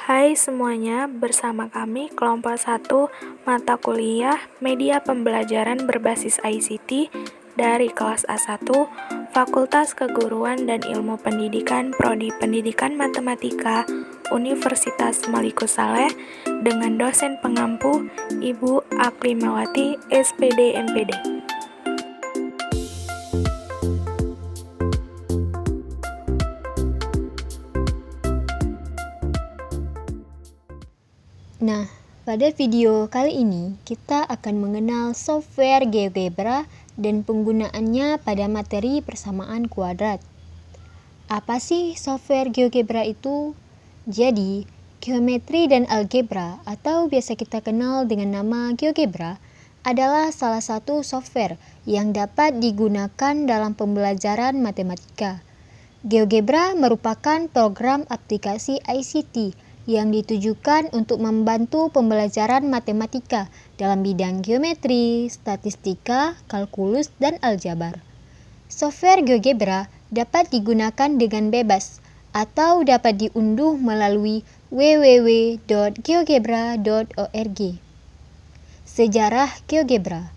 Hai semuanya, bersama kami kelompok 1 mata kuliah Media Pembelajaran Berbasis ICT dari kelas A1 Fakultas Keguruan dan Ilmu Pendidikan Prodi Pendidikan Matematika Universitas Maliku Saleh dengan dosen pengampu Ibu Aklimawati SPD MPD. Nah, pada video kali ini kita akan mengenal software GeoGebra dan penggunaannya pada materi persamaan kuadrat. Apa sih software GeoGebra itu? Jadi, geometri dan algebra atau biasa kita kenal dengan nama GeoGebra adalah salah satu software yang dapat digunakan dalam pembelajaran matematika. GeoGebra merupakan program aplikasi ICT yang ditujukan untuk membantu pembelajaran matematika dalam bidang geometri, statistika, kalkulus, dan aljabar. Software GeoGebra dapat digunakan dengan bebas atau dapat diunduh melalui www.geogebra.org. Sejarah GeoGebra.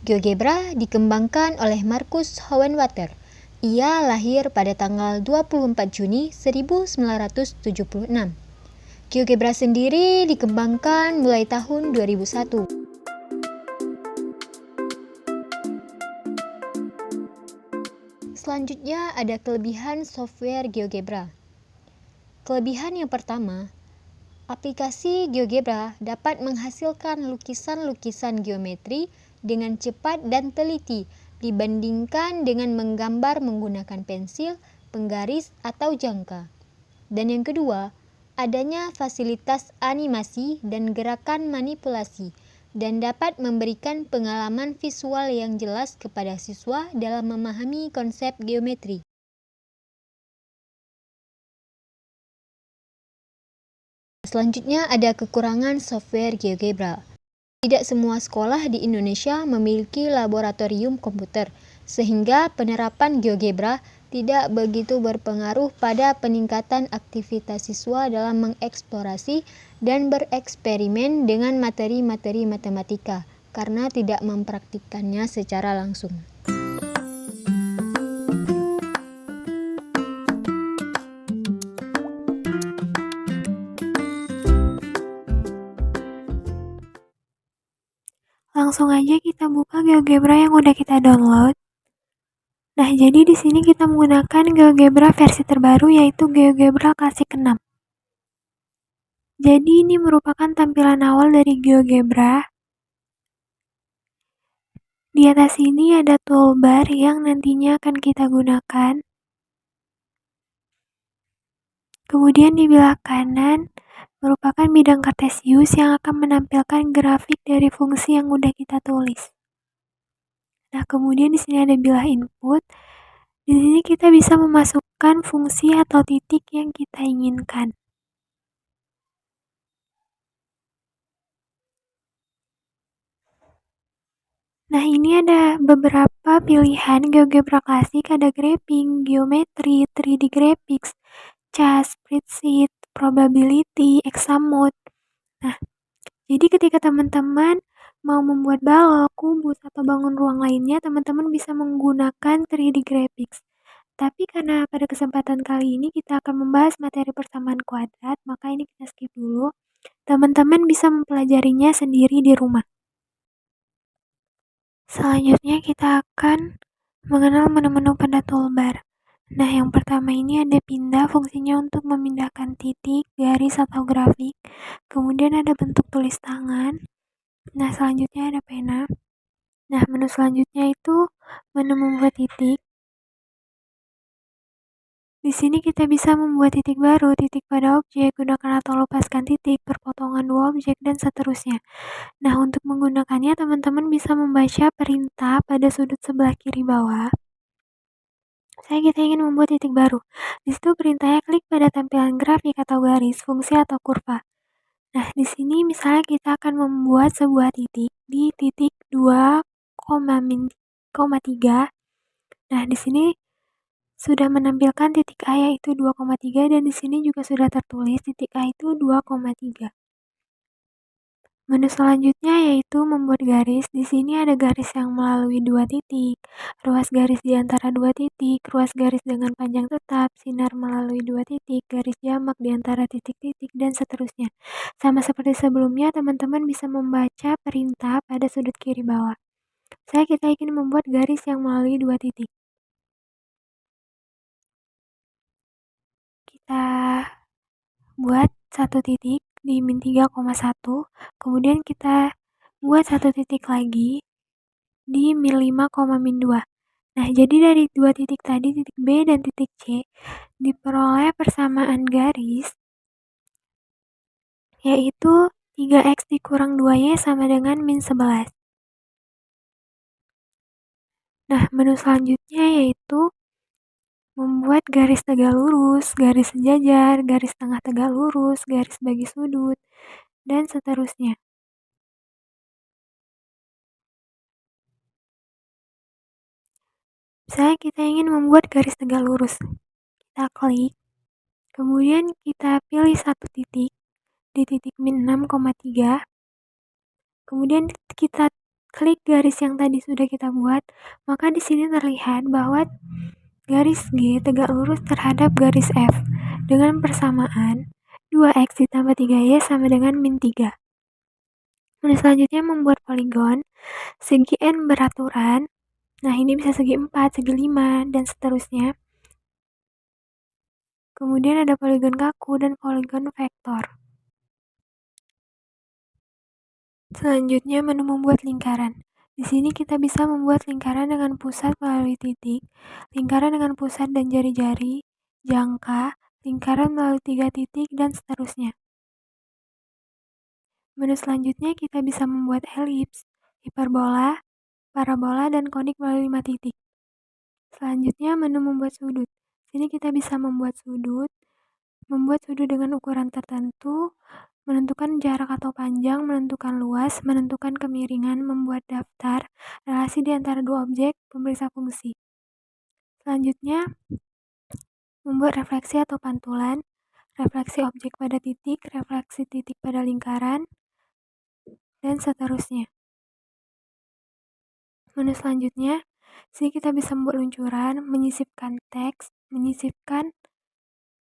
GeoGebra dikembangkan oleh Marcus Hohenwater. Ia lahir pada tanggal 24 Juni 1976. GeoGebra sendiri dikembangkan mulai tahun 2001. Selanjutnya ada kelebihan software GeoGebra. Kelebihan yang pertama, aplikasi GeoGebra dapat menghasilkan lukisan-lukisan geometri dengan cepat dan teliti dibandingkan dengan menggambar menggunakan pensil, penggaris, atau jangka. Dan yang kedua, adanya fasilitas animasi dan gerakan manipulasi dan dapat memberikan pengalaman visual yang jelas kepada siswa dalam memahami konsep geometri. Selanjutnya ada kekurangan software GeoGebra. Tidak semua sekolah di Indonesia memiliki laboratorium komputer, sehingga penerapan GeoGebra tidak begitu berpengaruh pada peningkatan aktivitas siswa dalam mengeksplorasi dan bereksperimen dengan materi-materi matematika, karena tidak mempraktikkannya secara langsung. Langsung aja kita buka GeoGebra yang udah kita download. Nah, jadi di sini kita menggunakan GeoGebra versi terbaru yaitu GeoGebra Classic 6. Jadi ini merupakan tampilan awal dari GeoGebra. Di atas ini ada toolbar yang nantinya akan kita gunakan. Kemudian di belah kanan merupakan bidang Cartesius yang akan menampilkan grafik dari fungsi yang udah kita tulis. Nah, kemudian di sini ada bilah input. Di sini kita bisa memasukkan fungsi atau titik yang kita inginkan. Nah, ini ada beberapa pilihan GeoGebra klasik, ada graphing, geometri, 3D graphics, CAS, spreadsheet, probability, examode. Nah, jadi ketika teman-teman mau membuat balok, kubus, atau bangun ruang lainnya, teman-teman bisa menggunakan 3D graphics. Tapi karena pada kesempatan kali ini kita akan membahas materi persamaan kuadrat, maka ini kita skip dulu. Teman-teman bisa mempelajarinya sendiri di rumah. Selanjutnya kita akan mengenal menu-menu pada toolbar. Nah, yang pertama ini ada pindah, fungsinya untuk memindahkan titik, garis, atau grafik. Kemudian ada bentuk tulis tangan. Nah, selanjutnya ada pena. Nah, menu selanjutnya itu menu membuat titik. Di sini kita bisa membuat titik baru, titik pada objek, gunakan atau lepaskan titik, perpotongan dua objek, dan seterusnya. Nah, untuk menggunakannya, teman-teman bisa membaca perintah pada sudut sebelah kiri bawah. Kita ingin membuat titik baru. Di situ perintahnya klik pada tampilan grafik atau garis, fungsi atau kurva. Nah, di sini misalnya kita akan membuat sebuah titik di titik 2,3. Nah, di sini sudah menampilkan titik A yaitu 2,3 dan di sini juga sudah tertulis titik A itu 2,3. Menu selanjutnya yaitu membuat garis. Di sini ada garis yang melalui 2 titik, ruas garis di antara 2 titik, ruas garis dengan panjang tetap, sinar melalui 2 titik, garis jamak di antara titik-titik, dan seterusnya. Sama seperti sebelumnya, teman-teman bisa membaca perintah pada sudut kiri bawah. Kita ingin membuat garis yang melalui 2 titik. Kita buat 1 titik di min 3,1, kemudian kita buat 1 titik lagi di min 5,2. Nah, jadi dari 2 titik tadi, titik B dan titik C, diperoleh persamaan garis, yaitu 3x dikurang 2y sama dengan min 11. Nah, menu selanjutnya yaitu membuat garis tegak lurus, garis sejajar, garis tengah tegak lurus, garis bagi sudut, dan seterusnya. Misalnya kita ingin membuat garis tegak lurus, kita klik, kemudian kita pilih 1 titik di titik min 6,3, kemudian kita klik garis yang tadi sudah kita buat, maka di sini terlihat bahwa garis G tegak lurus terhadap garis F dengan persamaan 2x ditambah 3y sama dengan min 3. Kemudian selanjutnya membuat poligon, segi N beraturan, nah ini bisa segi 4, segi 5, dan seterusnya. Kemudian ada poligon kaku dan poligon vektor. Selanjutnya menu membuat lingkaran. Di sini kita bisa membuat lingkaran dengan pusat melalui titik, lingkaran dengan pusat dan jari-jari, jangka, lingkaran melalui 3 titik, dan seterusnya. Menu selanjutnya kita bisa membuat elips, hiperbola, parabola, dan konik melalui 5 titik. Selanjutnya menu membuat sudut. Sini kita bisa membuat sudut dengan ukuran tertentu, menentukan jarak atau panjang, menentukan luas, menentukan kemiringan, membuat daftar, relasi di antara 2 objek, pemeriksa fungsi. Selanjutnya, membuat refleksi atau pantulan, refleksi objek pada titik, refleksi titik pada lingkaran, dan seterusnya. Menu selanjutnya, sini kita bisa membuat luncuran, menyisipkan teks, menyisipkan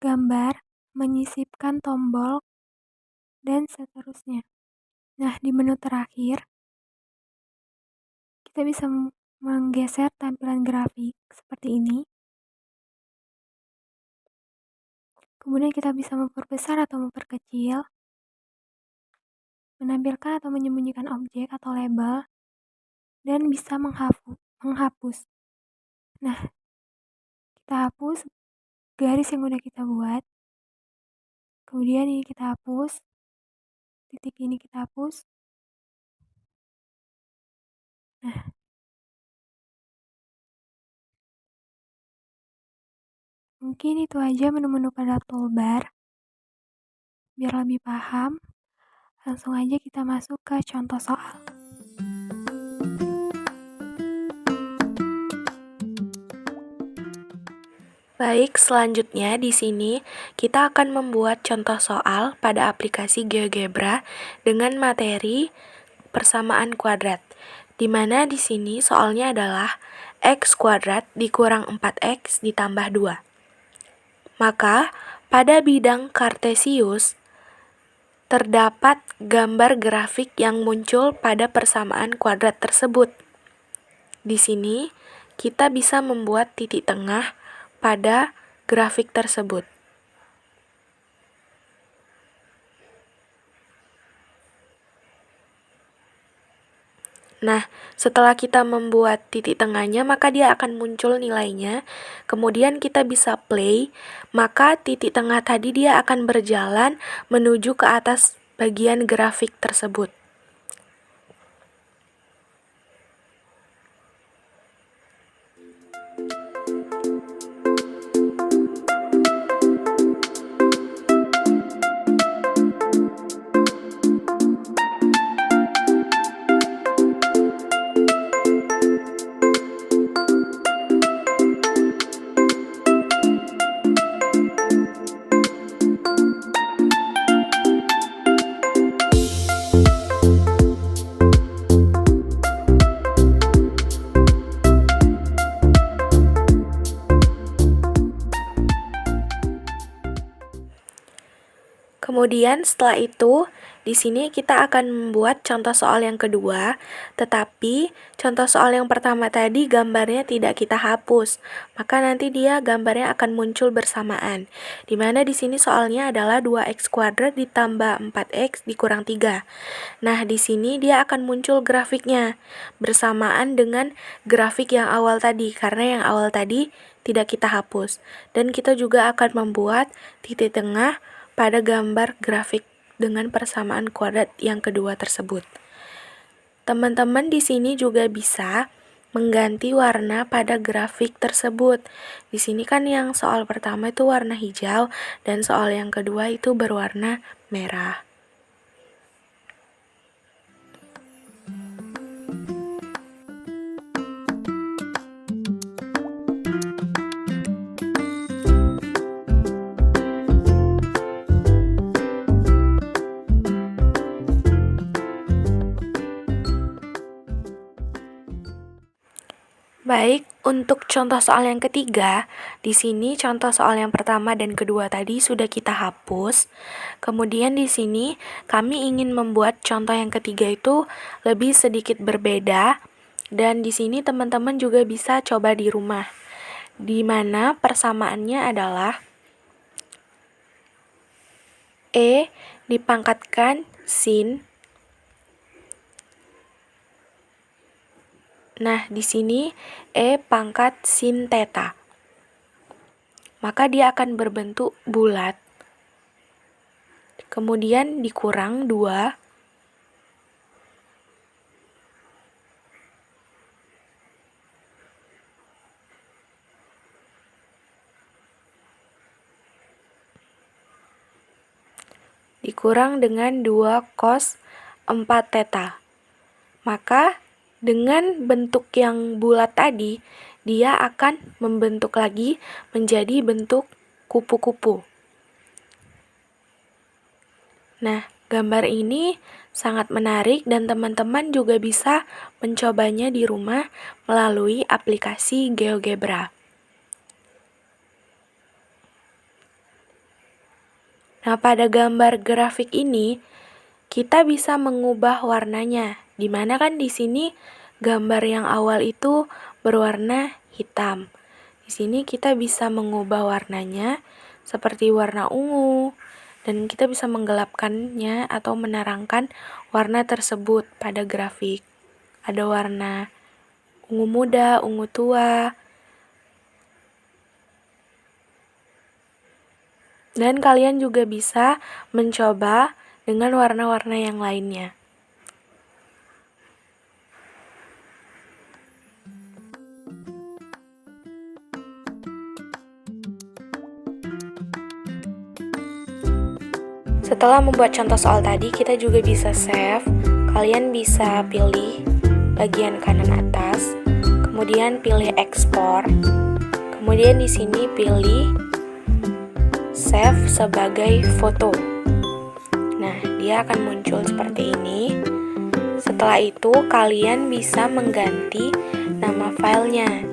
gambar, menyisipkan tombol, dan seterusnya. Nah, di menu terakhir, kita bisa menggeser tampilan grafik seperti ini. Kemudian kita bisa memperbesar atau memperkecil, menampilkan atau menyembunyikan objek atau label, dan bisa menghapus. Nah, kita hapus garis yang udah kita buat. Kemudian ini kita hapus, titik ini kita hapus. Nah, mungkin itu aja menu-menu pada toolbar. Biar lebih paham, langsung aja kita masuk ke contoh soal. Baik, selanjutnya di sini kita akan membuat contoh soal pada aplikasi GeoGebra dengan materi persamaan kuadrat. Di mana di sini soalnya adalah x kuadrat dikurang 4x ditambah 2. Maka, pada bidang kartesius terdapat gambar grafik yang muncul pada persamaan kuadrat tersebut. Di sini kita bisa membuat titik tengah pada grafik tersebut. Nah, setelah kita membuat titik tengahnya, maka dia akan muncul nilainya. Kemudian kita bisa play, maka titik tengah tadi dia akan berjalan menuju ke atas bagian grafik tersebut. Kemudian setelah itu, di sini kita akan membuat contoh soal yang kedua, tetapi contoh soal yang pertama tadi gambarnya tidak kita hapus, maka nanti dia gambarnya akan muncul bersamaan. Di mana di sini soalnya adalah 2x kuadrat ditambah 4x dikurang 3. Nah, di sini dia akan muncul grafiknya bersamaan dengan grafik yang awal tadi, karena yang awal tadi tidak kita hapus. Dan kita juga akan membuat titik tengah pada gambar grafik dengan persamaan kuadrat yang kedua tersebut. Teman-teman di sini juga bisa mengganti warna pada grafik tersebut. Di sini kan yang soal pertama itu warna hijau dan soal yang kedua itu berwarna merah. Baik, untuk contoh soal yang ketiga, di sini contoh soal yang pertama dan kedua tadi sudah kita hapus. Kemudian di sini kami ingin membuat contoh yang ketiga itu lebih sedikit berbeda, dan di sini teman-teman juga bisa coba di rumah. Di mana persamaannya adalah E dipangkatkan sin. Nah, di sini E pangkat sin theta. Maka dia akan berbentuk bulat. Kemudian dikurang 2. Dikurang dengan 2 cos 4 theta. Maka dengan bentuk yang bulat tadi, dia akan membentuk lagi menjadi bentuk kupu-kupu. Nah, gambar ini sangat menarik dan teman-teman juga bisa mencobanya di rumah melalui aplikasi GeoGebra. Nah, pada gambar grafik ini, kita bisa mengubah warnanya. Dimana kan di sini gambar yang awal itu berwarna hitam. Di sini kita bisa mengubah warnanya seperti warna ungu, dan kita bisa menggelapkannya atau menerangkan warna tersebut pada grafik. Ada warna ungu muda, ungu tua, dan kalian juga bisa mencoba dengan warna-warna yang lainnya. Setelah membuat contoh soal tadi, kita juga bisa save. Kalian bisa pilih bagian kanan atas, kemudian pilih ekspor. Kemudian di sini pilih save sebagai foto. Nah, dia akan muncul seperti ini. Setelah itu, kalian bisa mengganti nama filenya.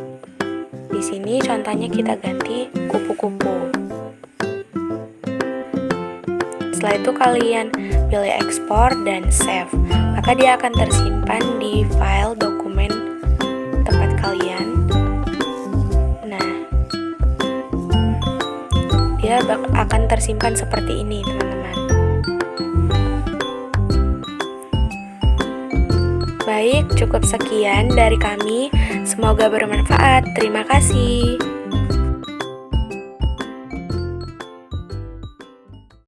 Di sini contohnya kita ganti kupu-kupu. Setelah itu kalian pilih ekspor dan save, maka dia akan tersimpan di file dokumen tempat kalian. Nah, dia akan tersimpan seperti ini, teman-teman. Baik, cukup sekian dari kami. Semoga bermanfaat. Terima kasih.